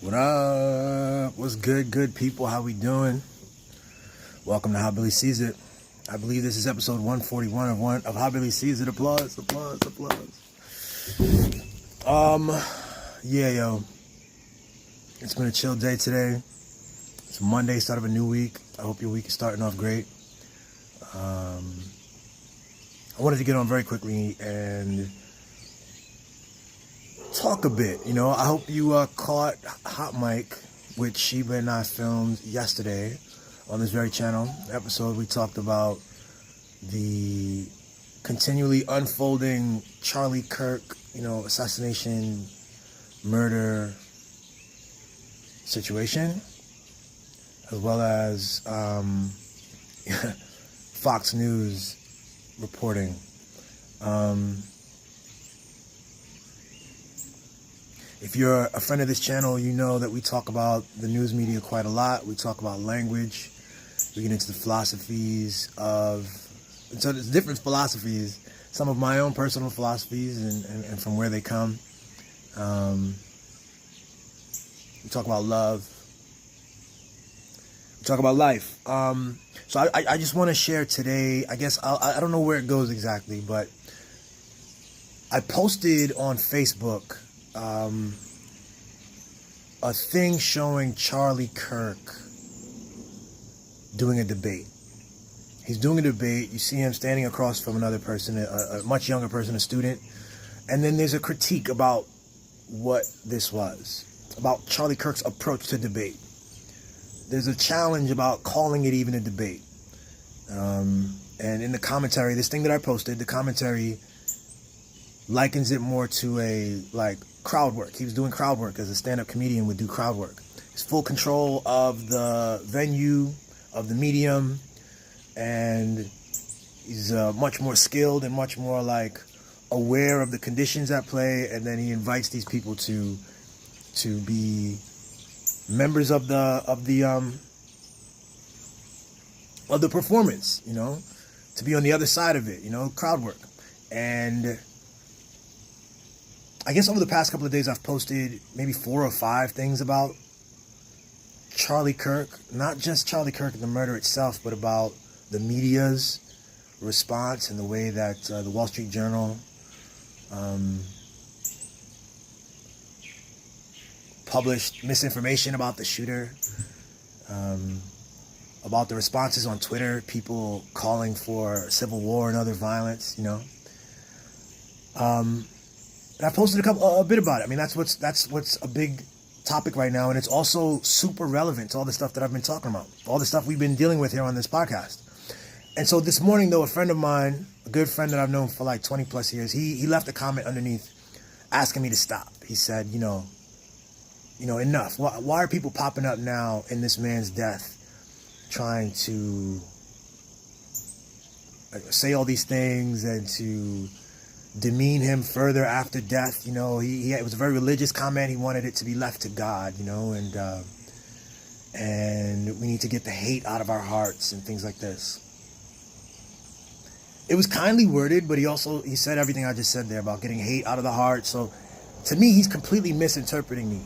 What up? What's good people? How we doing? Welcome to How Billy Sees It. I believe this is episode 141 of How Billy Sees It. Applause. Yeah, yo. It's been a chill day today. It's Monday, start of a new week. I hope your week is starting off great. I wanted to get on very quickly and talk a bit. I hope you caught Hot Mic, which Sheba and I filmed yesterday on this very channel. Episode we talked about the continually unfolding Charlie Kirk, assassination, murder situation, as well as Fox News reporting. If you're a friend of this channel, you know that we talk about the news media quite a lot. We talk about language. We get into the philosophies so there's different philosophies, some of my own personal philosophies and from where they come. We talk about love. We talk about life. So I just want to share today, I guess, I don't know where it goes exactly, but I posted on Facebook a thing showing Charlie Kirk doing a debate. He's doing a debate. You see him standing across from another person, a much younger person, a student. And then there's a critique about what this was, about Charlie Kirk's approach to debate. There's a challenge about calling it even a debate. And in the commentary, this thing that I posted, the commentary likens it more to a crowd work. He was doing crowd work as a stand-up comedian would do crowd work. He's full control of the venue, of the medium, and he's much more skilled and much more aware of the conditions at play. And then he invites these people to be members of the performance, to be on the other side of it, crowd work. And I guess over the past couple of days, I've posted maybe 4 or 5 things about Charlie Kirk, not just Charlie Kirk and the murder itself, but about the media's response and the way that the Wall Street Journal published misinformation about the shooter, about the responses on Twitter, people calling for civil war and other violence, And I posted a bit about it. I mean, that's what's a big topic right now, and it's also super relevant to all the stuff that I've been talking about, all the stuff we've been dealing with here on this podcast. And so this morning, though, a friend of mine, a good friend that I've known for 20 plus years, he left a comment underneath asking me to stop. He said, enough. Why are people popping up now in this man's death, trying to say all these things and to demean him further after death? It was a very religious comment. He wanted it to be left to God, and we need to get the hate out of our hearts and things like this. It was kindly worded, but he said everything I just said there about getting hate out of the heart. So to me, he's completely misinterpreting me,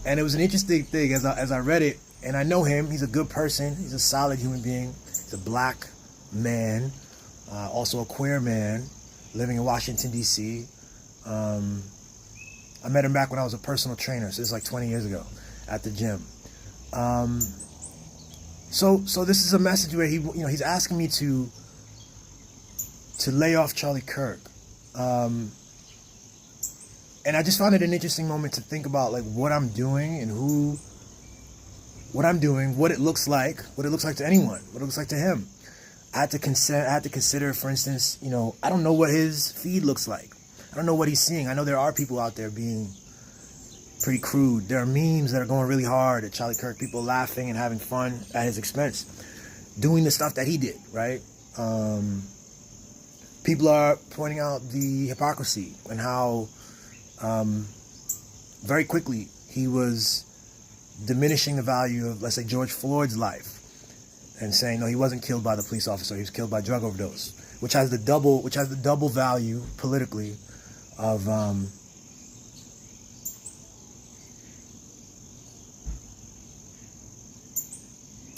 and it was an interesting thing as I read it, and I know him. He's a good person. He's a solid human being. He's a black man, also a queer man, living in Washington, D.C. I met him back when I was a personal trainer, so this is 20 years ago at the gym. So this is a message where he's asking me to lay off Charlie Kirk. And I just found it an interesting moment to think about what I'm doing and what I'm doing, what it looks like to anyone, what it looks like to him. I had to consider, for instance, I don't know what his feed looks like. I don't know what he's seeing. I know there are people out there being pretty crude. There are memes that are going really hard at Charlie Kirk, people laughing and having fun at his expense, doing the stuff that he did, right? People are pointing out the hypocrisy and how very quickly he was diminishing the value of, let's say, George Floyd's life, and saying, no, he wasn't killed by the police officer, he was killed by drug overdose, which has the double value politically of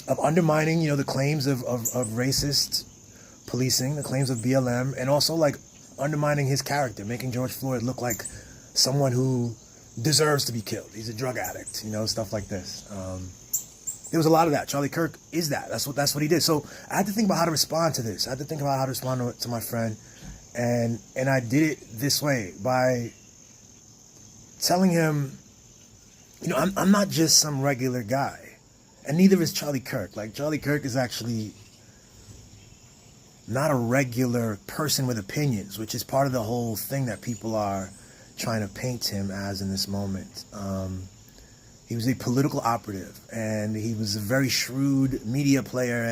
of undermining, the claims of racist policing, the claims of BLM, and also like undermining his character, making George Floyd look like someone who deserves to be killed. He's a drug addict, stuff like this. There was a lot of that. Charlie Kirk is that. That's what he did. So I had to think about how to respond to this. I had to think about how to respond to my friend, and I did it this way by telling him, I'm not just some regular guy. And neither is Charlie Kirk. Like, Charlie Kirk is actually not a regular person with opinions, which is part of the whole thing that people are trying to paint him as in this moment. He was a political operative, and he was a very shrewd media player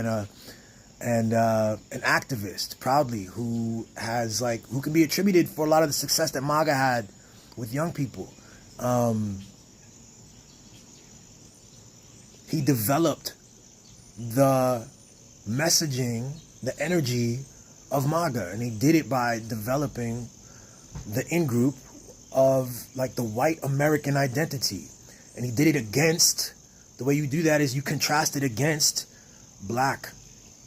and an activist, proudly, who can be attributed for a lot of the success that MAGA had with young people. He developed the messaging, the energy of MAGA, and he did it by developing the in-group of like the white American identity. And he did it against, the way you do that is you contrast it against black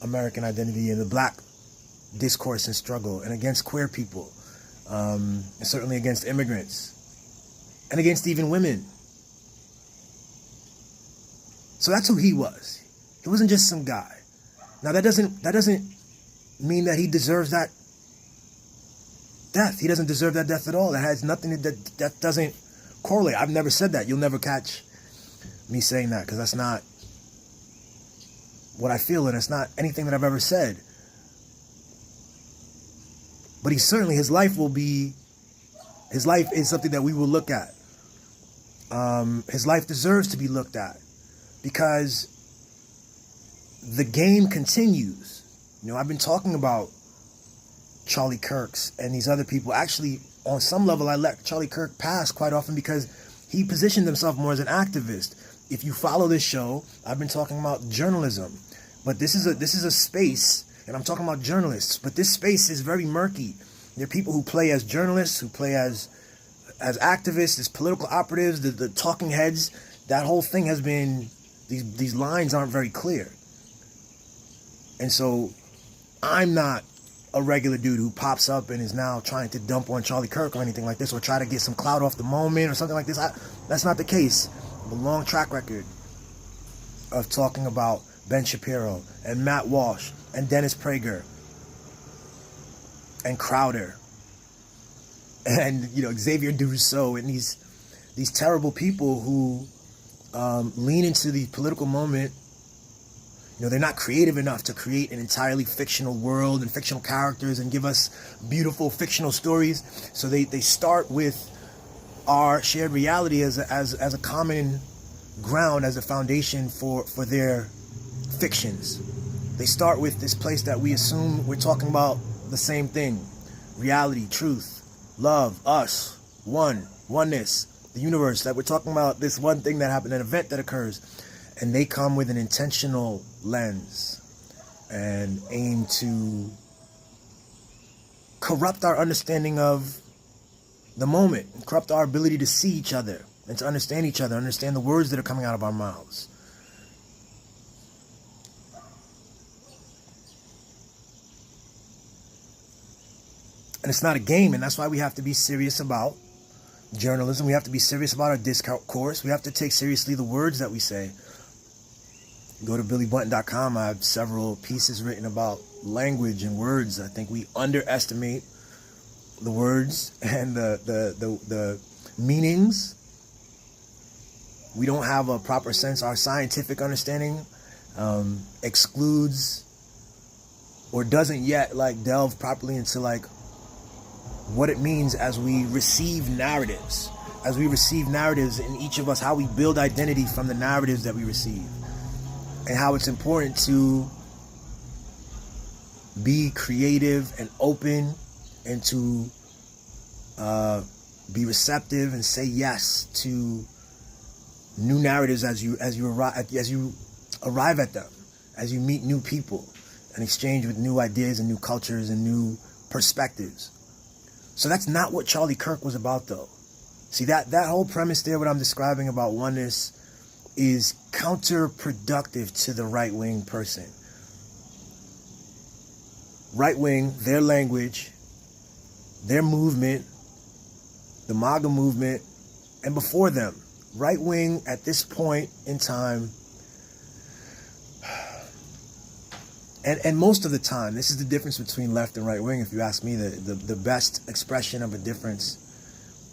American identity and the black discourse and struggle, and against queer people, and certainly against immigrants, and against even women. So that's who he was. He wasn't just some guy. Now that doesn't mean that he deserves that death. He doesn't deserve that death at all. That has nothing that doesn't correlate. I've never said that. You'll never catch me saying that, because that's not what I feel, and it's not anything that I've ever said. But his life is something that we will look at. His life deserves to be looked at, because the game continues. I've been talking about Charlie Kirk's and these other people. Actually, on some level, I let Charlie Kirk pass quite often because he positioned himself more as an activist. If you follow this show, I've been talking about journalism, but this is a space, and I'm talking about journalists, but this space is very murky. There are people who play as journalists, who play as activists, as political operatives, the talking heads. That whole thing has been, these lines aren't very clear. And so I'm not a regular dude who pops up and is now trying to dump on Charlie Kirk or anything like this, or try to get some clout off the moment or something like this. That's not the case. I have a long track record of talking about Ben Shapiro and Matt Walsh and Dennis Prager and Crowder and Xavier Rousseau and these terrible people who lean into the political moment. They're not creative enough to create an entirely fictional world and fictional characters and give us beautiful fictional stories. So they start with our shared reality as a common ground, as a foundation for their fictions. They start with this place that we assume we're talking about the same thing: reality, truth, love, us, oneness, the universe, that we're talking about this one thing that happened, an event that occurs. And they come with an intentional lens and aim to corrupt our understanding of the moment, and corrupt our ability to see each other and to understand each other, understand the words that are coming out of our mouths. And it's not a game, and that's why we have to be serious about journalism. We have to be serious about our discourse. We have to take seriously the words that we say. Go to BillyBunton.com. I have several pieces written about language and words. I think we underestimate the words and the meanings. We don't have a proper sense. Our scientific understanding excludes or doesn't yet delve properly into what it means as we receive narratives. As we receive narratives in each of us, how we build identity from the narratives that we receive. And how it's important to be creative and open, and to be receptive and say yes to new narratives as you arrive at them, as you meet new people and exchange with new ideas and new cultures and new perspectives. So that's not what Charlie Kirk was about, though. See, that whole premise there, what I'm describing about oneness is counterproductive to the right-wing person. Right-wing, their language, their movement, the MAGA movement, and before them, right-wing at this point in time, and most of the time, this is the difference between left and right-wing, if you ask me, the best expression of a difference,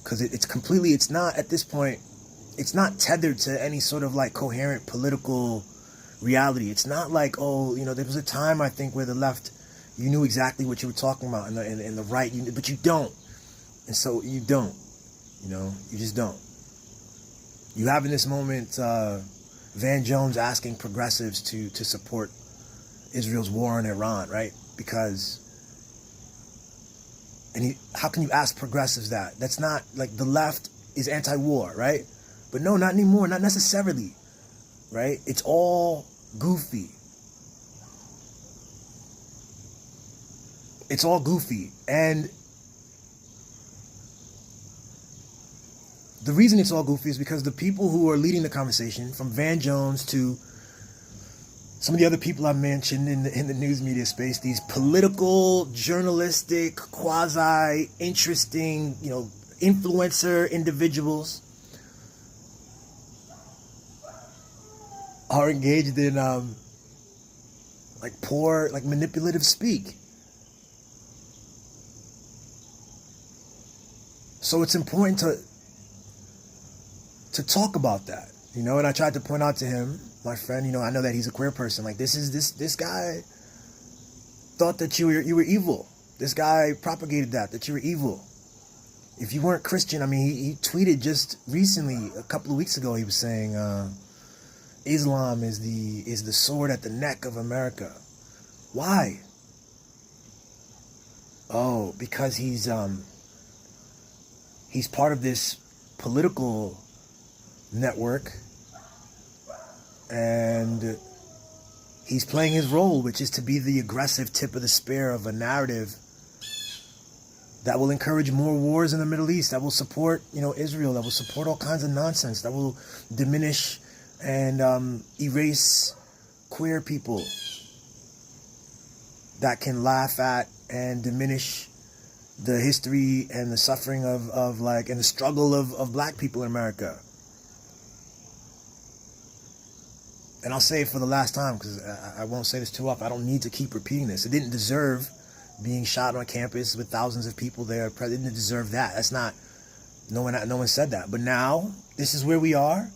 because it's not, at this point, it's not tethered to any sort of like coherent political reality. It's not like, oh, there was a time, I think, where the left, you knew exactly what you were talking about, and the right, but you don't. And so you don't, you just don't. You have in this moment Van Jones asking progressives to support Israel's war on Iran, right? Because, how can you ask progressives that? That's not, like, the left is anti-war, right? But no, not anymore, not necessarily, right? It's all goofy. It's all goofy. And the reason it's all goofy is because the people who are leading the conversation, from Van Jones to some of the other people I mentioned in the news media space, these political, journalistic, quasi-interesting, influencer individuals, are engaged in poor, manipulative speak. So it's important to talk about that, and I tried to point out to him, my friend, I know that he's a queer person. Like, this guy thought that you were evil. This guy propagated that you were evil. If you weren't Christian, he tweeted just recently, a couple of weeks ago, he was saying, Islam is the sword at the neck of America. Why? Oh, because he's part of this political network, and he's playing his role, which is to be the aggressive tip of the spear of a narrative that will encourage more wars in the Middle East, that will support, Israel, that will support all kinds of nonsense, that will diminish and erase queer people, that can laugh at and diminish the history and the suffering and the struggle of black people in America. And I'll say it for the last time, because I won't say this too often. I don't need to keep repeating this. It didn't deserve being shot on campus with thousands of people there. It didn't deserve that. That's not, no one said that. But now, this is where we are.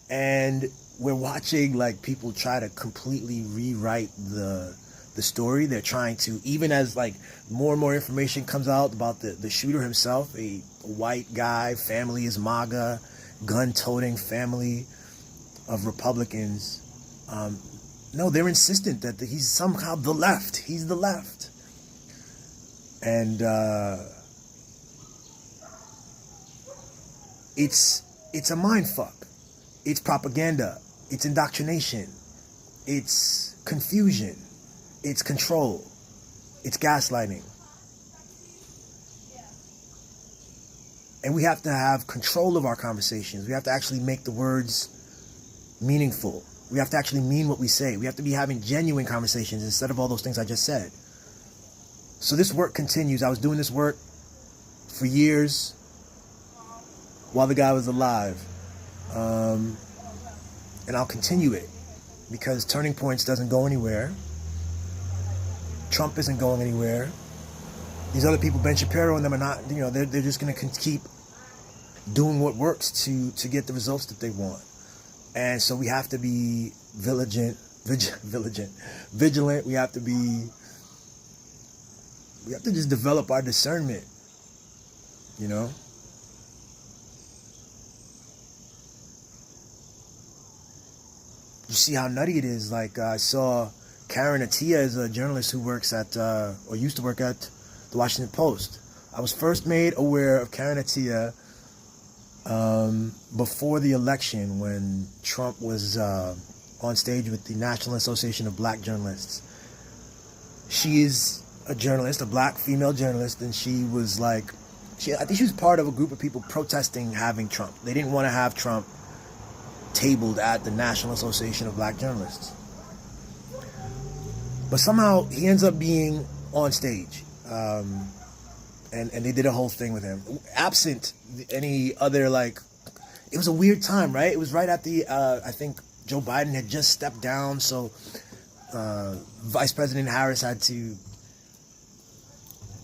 And we're watching people try to completely rewrite the story. They're trying to, even as more and more information comes out about the shooter himself, a white guy, family is MAGA, gun-toting family of Republicans. No, they're insistent that he's somehow the left. He's the left. And it's a mind fuck. It's propaganda. It's indoctrination. It's confusion. It's control. It's gaslighting. And we have to have control of our conversations. We have to actually make the words meaningful. We have to actually mean what we say. We have to be having genuine conversations instead of all those things I just said. So this work continues. I was doing this work for years while the guy was alive. And I'll continue it because Turning Points doesn't go anywhere. Trump isn't going anywhere. These other people, Ben Shapiro and them, are not, they're just going to keep doing what works to get the results that they want. And so we have to be vigilant. We have to just develop our discernment, You see how nutty it is. I saw Karen Attiah is a journalist who works at, or used to work at, the Washington Post. I was first made aware of Karen Attiah before the election when Trump was on stage with the National Association of Black Journalists. She is a journalist, a black female journalist, and she was I think she was part of a group of people protesting having Trump. They didn't want to have Trump tabled at the National Association of Black Journalists. But somehow he ends up being on stage. And they did a whole thing with him. Absent any other, like, it was a weird time, right? It was right at the, I think Joe Biden had just stepped down, so Vice President Harris had to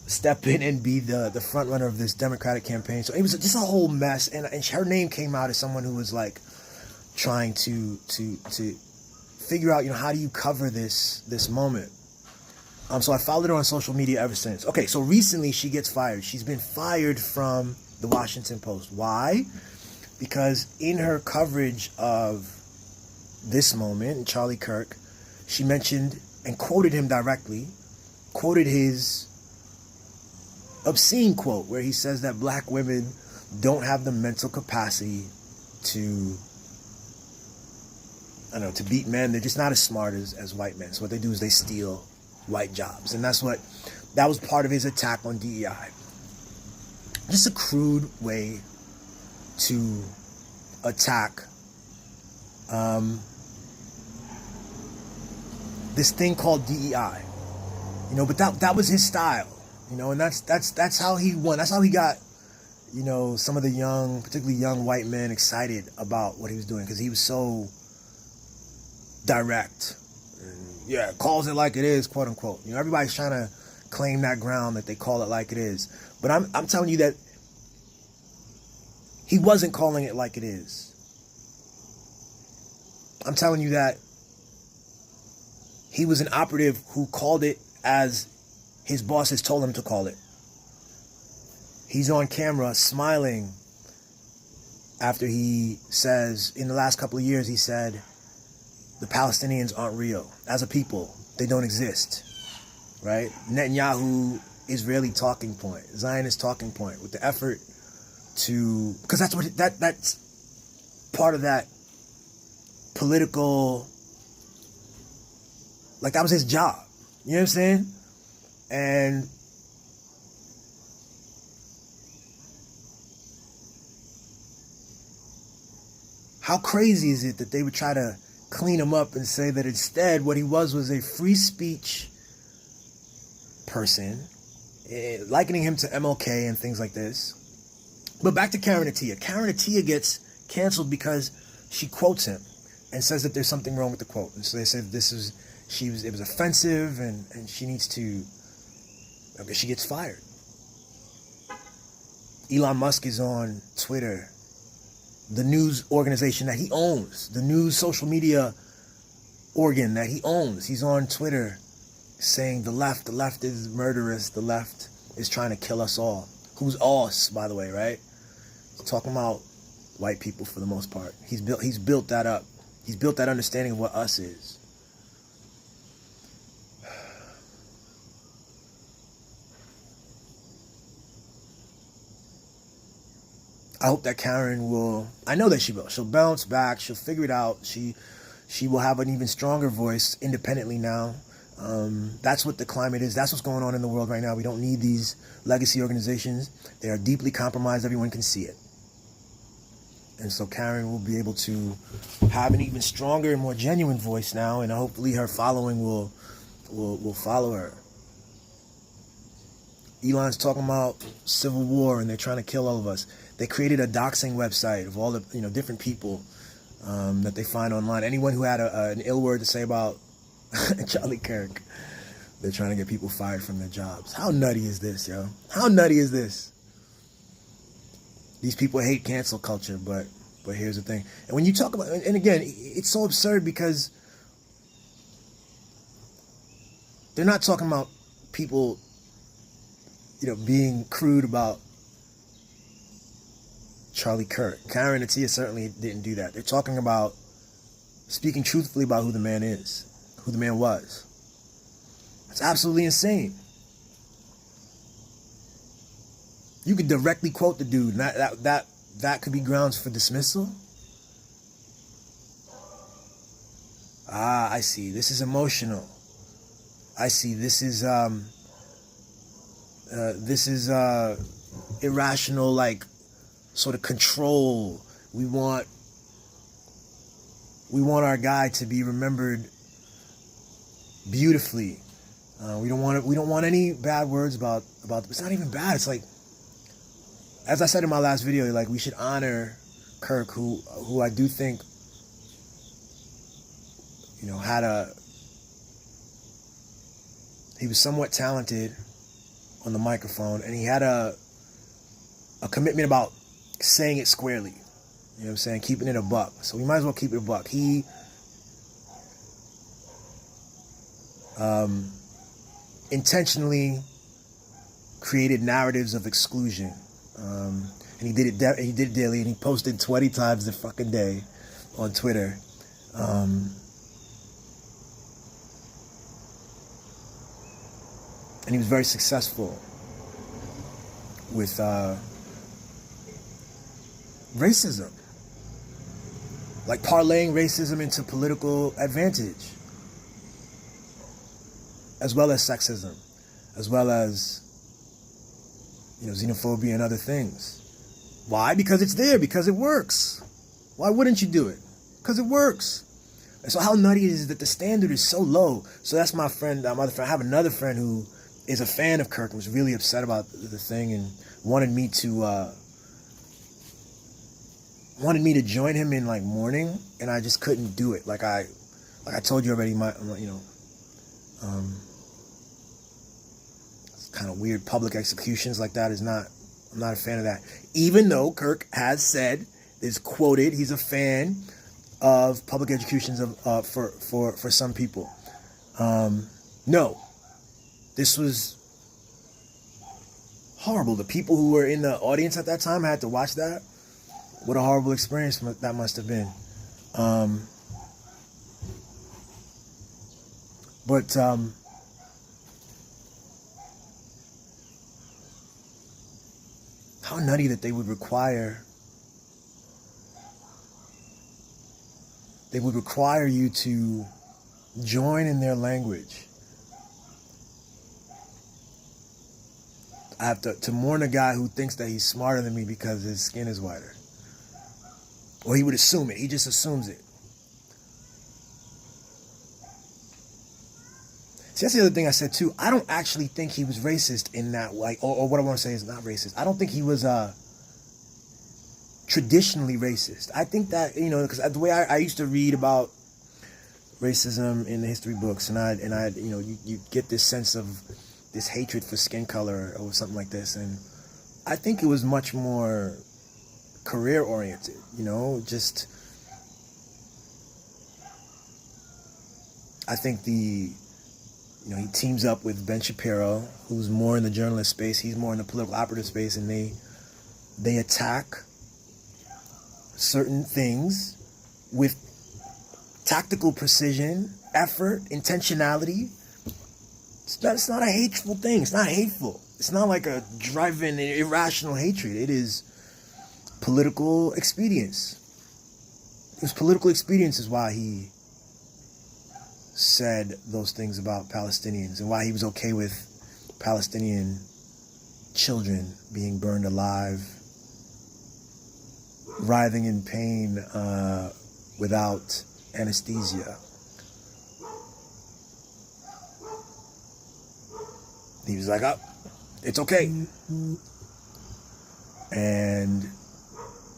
step in and be the front runner of this Democratic campaign. So it was just a whole mess, and her name came out as someone who was like trying to figure out, how do you cover this moment. So I followed her on social media ever since. Okay, so recently she gets fired. She's been fired from the Washington Post. Why? Because in her coverage of this moment, Charlie Kirk, she mentioned and quoted him directly, quoted his obscene quote where he says that black women don't have the mental capacity to, to beat men. They're just not as smart as white men. So what they do is they steal white jobs. And that was part of his attack on DEI. Just a crude way to attack this thing called DEI. But that was his style. And that's how he won. That's how he got, some of the particularly young white men excited about what he was doing, because he was so direct. And, calls it like it is, quote unquote. Everybody's trying to claim that ground that they call it like it is. But I'm telling you that he wasn't calling it like it is. I'm telling you that he was an operative who called it as his bosses told him to call it. He's on camera smiling after he says, in the last couple of years, he said, the Palestinians aren't real. As a people, they don't exist, right? Netanyahu, Israeli talking point, Zionist talking point, with the effort to, because that's part of that political, like that was his job. You know what I'm saying? And how crazy is it that they would try to clean him up and say that instead what he was a free speech person, likening him to MLK and things like this. But back to Karen Attiah. Karen Attiah gets canceled because she quotes him and says that there's something wrong with the quote. And so they said it was offensive and she needs to, she gets fired. Elon Musk is on Twitter, the news organization that he owns, the news social media organ that he owns. He's on Twitter saying the left is murderous, the left is trying to kill us all. Who's us, by the way, right? He's talking about white people for the most part. He's built that up. He's built that understanding of what us is. I hope that Karen will, I know that she will. She'll bounce back. She'll figure it out. She will have an even stronger voice independently now. That's what the climate is. That's what's going on in the world right now. We don't need these legacy organizations. They are deeply compromised. Everyone can see it. And so Karen will be able to have an even stronger and more genuine voice now, and hopefully her following will follow her. Elon's talking about civil war and they're trying to kill all of us. They created a doxing website of all the different people that they find online. Anyone who had an ill word to say about Charlie Kirk, they're trying to get people fired from their jobs. How nutty is this, yo? How nutty is this? These people hate cancel culture, but here's the thing. And when you talk about, and again, it's so absurd because they're not talking about people, being crude about Charlie Kirk. Karen Attiah certainly didn't do that. They're talking about speaking truthfully about who the man is, who the man was. It's absolutely insane. You could directly quote the dude, and that could be grounds for dismissal. I see. This is emotional. I see. This is irrational, like, sort of control. We want We want our guy to be remembered beautifully. We don't want any bad words about. It's not even bad. It's like, as I said in my last video, like, we should honor Kirk, who I do think, you know, he was somewhat talented on the microphone, and he had a commitment about saying it squarely. You know what I'm saying? Keeping it a buck. So we might as well keep it a buck. He intentionally created narratives of exclusion. And he did it daily, and he posted 20 times a fucking day on Twitter. And he was very successful with racism. Like, parlaying racism into political advantage, as well as sexism, as well as, you know, xenophobia and other things. Why? Because it's there, because it works. Why wouldn't you do it? Because it works. And so how nutty is that the standard is so low? So that's my friend, my other friend. I have another friend who is a fan of Kirk and was really upset about the thing and wanted me to join him in, like, mourning, and I just couldn't do it. Like I told you already, kind of weird public executions like that I'm not a fan of that. Even though Kirk has said, is quoted, he's a fan of public executions for some people. No, this was horrible. The people who were in the audience at that time had to watch that. What a horrible experience that must have been. But how nutty that they would require you to join in their language. I have to mourn a guy who thinks that he's smarter than me because his skin is whiter. Or he would assume it. He just assumes it. See, that's the other thing I said too. I don't actually think he was racist in that way. Or what I want to say is not racist. I don't think he was traditionally racist. I think that, you know, because the way I used to read about racism in the history books, and I you know, you get this sense of this hatred for skin color or something like this, and I think it was much more career oriented, you know, just, I think he teams up with Ben Shapiro, who's more in the journalist space, he's more in the political operative space, and they attack certain things with tactical precision, effort, intentionality. It's not a hateful thing. It's not hateful. It's not like a driven, irrational hatred. It is political expedience. It was political expedience is why he said those things about Palestinians and why he was okay with Palestinian children being burned alive, writhing in pain without anesthesia. He was like, oh, it's okay. And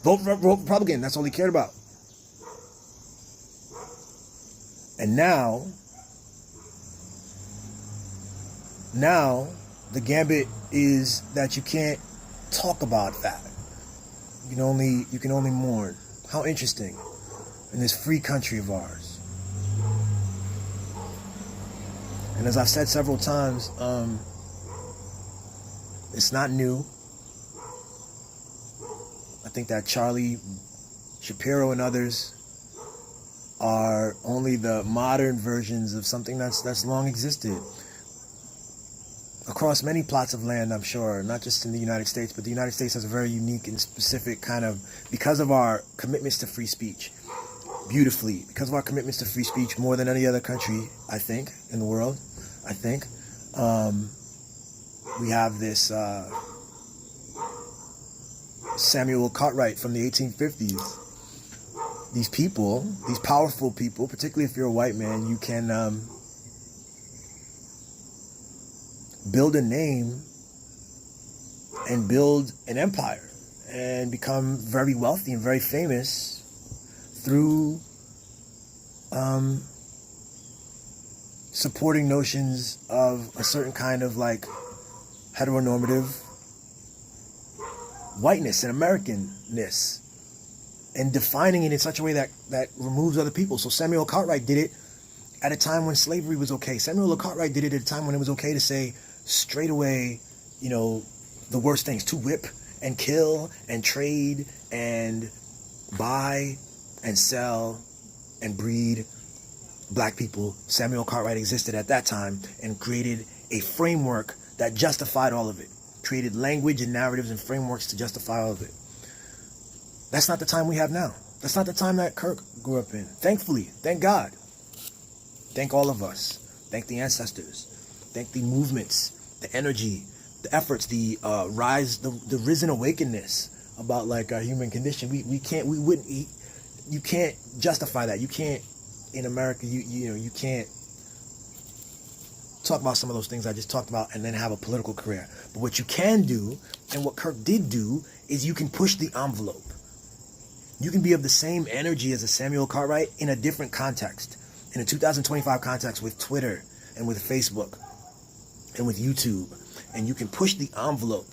vote Republican. That's all he cared about. And now the gambit is that you can't talk about that. You can only mourn. How interesting in this free country of ours. And as I've said several times, it's not new. I think that Charlie Shapiro and others are only the modern versions of something that's long existed across many plots of land, I'm sure, not just in the United States, but the United States has a very unique and specific kind of, because of our commitments to free speech, beautifully, because of our commitments to free speech more than any other country, I think, in the world, I think, we have this Samuel Cartwright from the 1850s these people, these powerful people, particularly if you're a white man, you can build a name and build an empire and become very wealthy and very famous through supporting notions of a certain kind of like heteronormative whiteness and Americanness, and defining it in such a way that removes other people. So Samuel Cartwright did it at a time when slavery was okay. Samuel Cartwright did it at a time when it was okay to say straight away, you know, the worst things, to whip and kill and trade and buy and sell and breed black people. Samuel Cartwright existed at that time and created a framework that justified all of it. Created language and narratives and frameworks to justify all of it. That's not the time we have now. That's not the time that Kirk grew up in. Thankfully, thank God. Thank all of us. Thank the ancestors. Thank the movements, the energy, the efforts, the rise, the risen awakeness about like our human condition. You can't justify that. You can't, in America, you can't talk about some of those things I just talked about and then have a political career. But what you can do, and what Kirk did do, is you can push the envelope. You can be of the same energy as a Samuel Cartwright in a different context. In a 2025 context with Twitter and with Facebook and with YouTube. And you can push the envelope.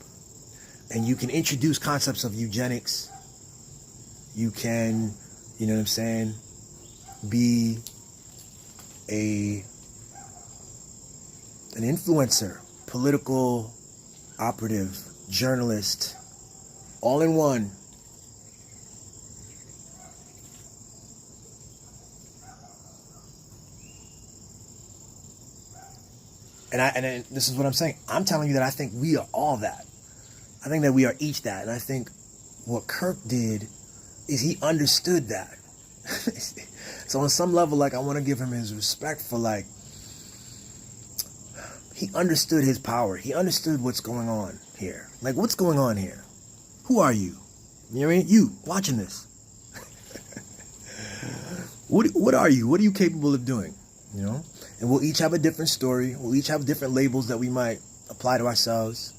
And you can introduce concepts of eugenics. You can, you know what I'm saying, be an influencer, political operative, journalist, all in one. And this is what I'm saying. I'm telling you that I think we are all that. I think that we are each that. And I think what Kirk did is he understood that. So on some level, like, I want to give him his respect for, like, he understood his power. He understood what's going on here. Like, what's going on here? Who are you? You know what I mean? You, watching this. What are you? What are you capable of doing? You know? And we'll each have a different story. We'll each have different labels that we might apply to ourselves.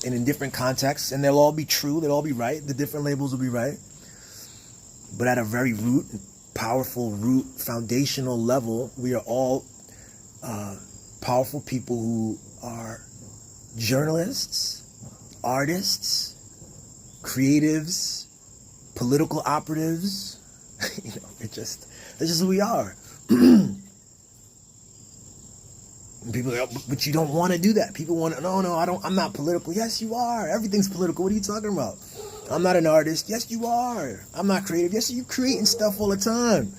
And in different contexts. And they'll all be true. They'll all be right. The different labels will be right. But at a very root, powerful root, foundational level, we are all powerful people who are journalists, artists, creatives, political operatives. You know, it's just who we are. People are like, but you don't want to do that. People want to, no, I'm not political. Yes, you are. Everything's political. What are you talking about? I'm not an artist. Yes, you are. I'm not creative. Yes, you're creating stuff all the time.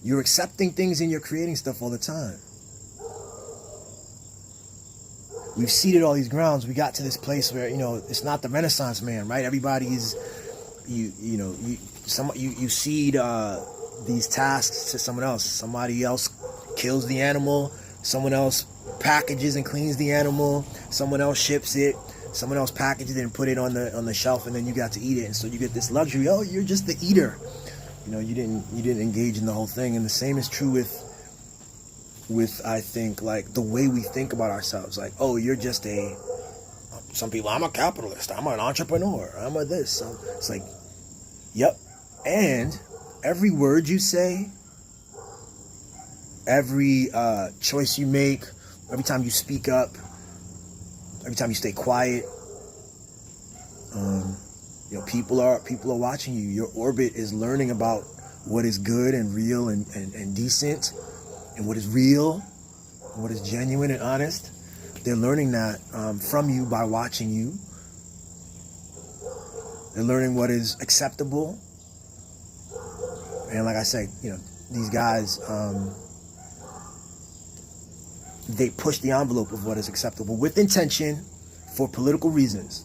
You're accepting things and you're creating stuff all the time. We've seeded all these grounds. We got to this place where, you know, it's not the Renaissance man, right? Everybody is, you seed these tasks to someone else. Somebody else kills the animal. Someone else packages and cleans the animal. Someone else ships it. Someone else packages it and put it on the shelf, and then you got to eat it. And so you get this luxury. Oh, you're just the eater. You know, you didn't engage in the whole thing. And the same is true with I think, like, the way we think about ourselves. Like, oh, you're just some people, I'm a capitalist. I'm an entrepreneur. I'm a this. So it's like, yep. And every word you say, every choice you make, every time you speak up, every time you stay quiet, you know, people are watching you. Your orbit is learning about what is good and real and decent, and what is real, and what is genuine and honest. They're learning that from you by watching you. They're learning what is acceptable. And like I say, you know, these guys, they push the envelope of what is acceptable with intention, for political reasons,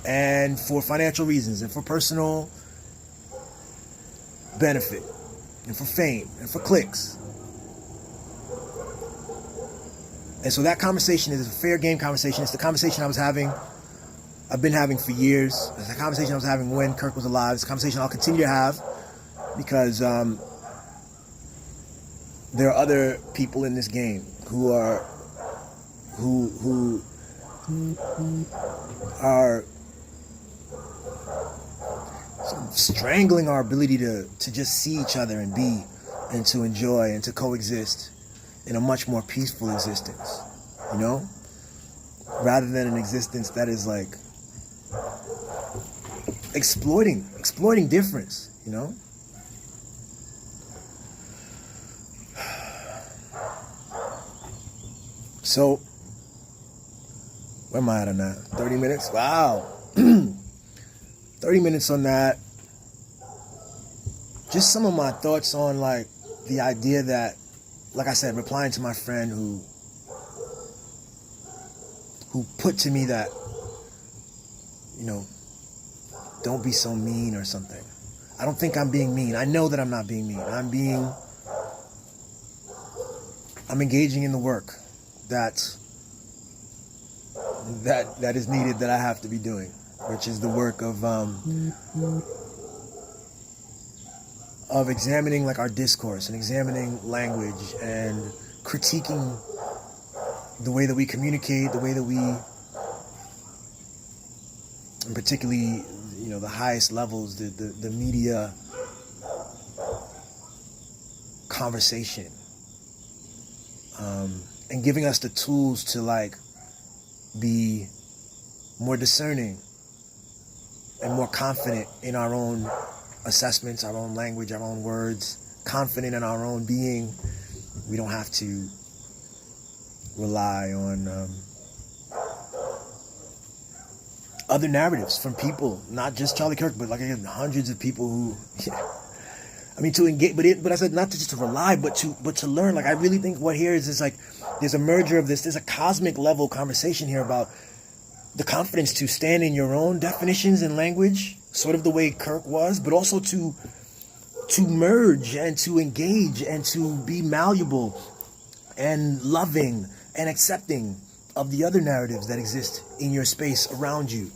and for financial reasons, and for personal benefit, and for fame, and for clicks. And so that conversation is a fair game conversation. It's the conversation I was having I've been having for years. It's a conversation I was having when Kirk was alive. It's a conversation I'll continue to have because there are other people in this game who are strangling our ability to just see each other and be and to enjoy and to coexist in a much more peaceful existence, you know, rather than an existence that is like exploiting difference, you know. So where am I at on that? 30 minutes? Wow. 30 minutes on that. Just some of my thoughts on like the idea that, like I said, replying to my friend who put to me that, you know, don't be so mean or something. I don't think I'm being mean. I know that I'm not being mean. I'm engaging in the work that is needed, that I have to be doing, which is the work of examining like our discourse and examining language and critiquing the way that we communicate, the way that we, and particularly, you know, the highest levels, the media conversation, and giving us the tools to like be more discerning and more confident in our own assessments, our own language, our own words, confident in our own being. We don't have to rely on other narratives from people, not just Charlie Kirk, but like again, hundreds of people who, I mean, to engage, but I said not to just to rely, but to learn. Like I really think what here is like there's a merger of this. There's a cosmic level conversation here about the confidence to stand in your own definitions and language, sort of the way Kirk was, but also to merge and to engage and to be malleable and loving and accepting of the other narratives that exist in your space around you.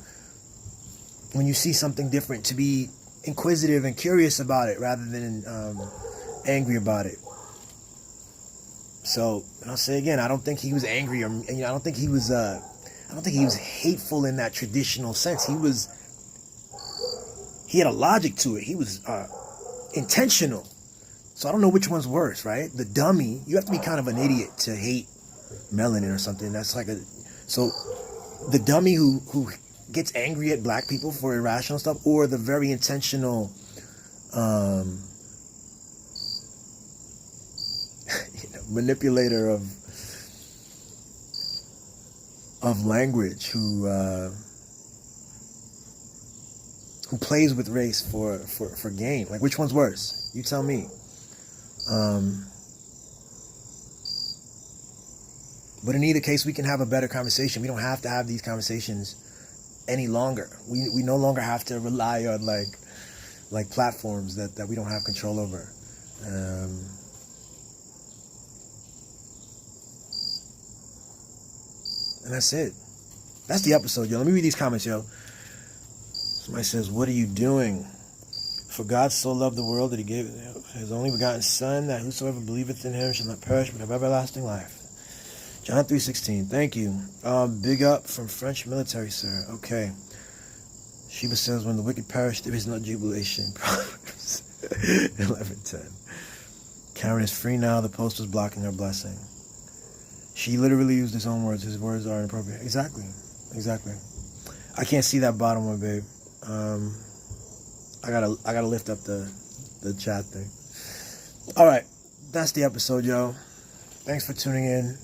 When you see something different, to be inquisitive and curious about it rather than angry about it. So, and I'll say again, I don't think he was angry, or I don't think he was hateful in that traditional sense. He had a logic to it. He was intentional. So I don't know which one's worse, right? The dummy, you have to be kind of an idiot to hate melanin or something. That's like so the dummy who gets angry at black people for irrational stuff, or the very intentional manipulator of language who plays with race for gain. Like, which one's worse? You tell me. But in either case, we can have a better conversation. We don't have to have these conversations any longer. We no longer have to rely on like platforms that we don't have control over. And that's it. That's the episode, yo. Let me read these comments, yo. Somebody says, "What are you doing? For God so loved the world that he gave his only begotten Son, that whosoever believeth in him shall not perish but have everlasting life." John 3:16. Thank you. Big up from French military, sir. Okay. Sheba says, "When the wicked perish, there is no jubilation." Proverbs 11:10. Karen is free now. The post was blocking her blessing. She literally used his own words. His words are inappropriate. Exactly. I can't see that bottom one, babe. I gotta lift up the chat thing. All right, that's the episode, yo. Thanks for tuning in.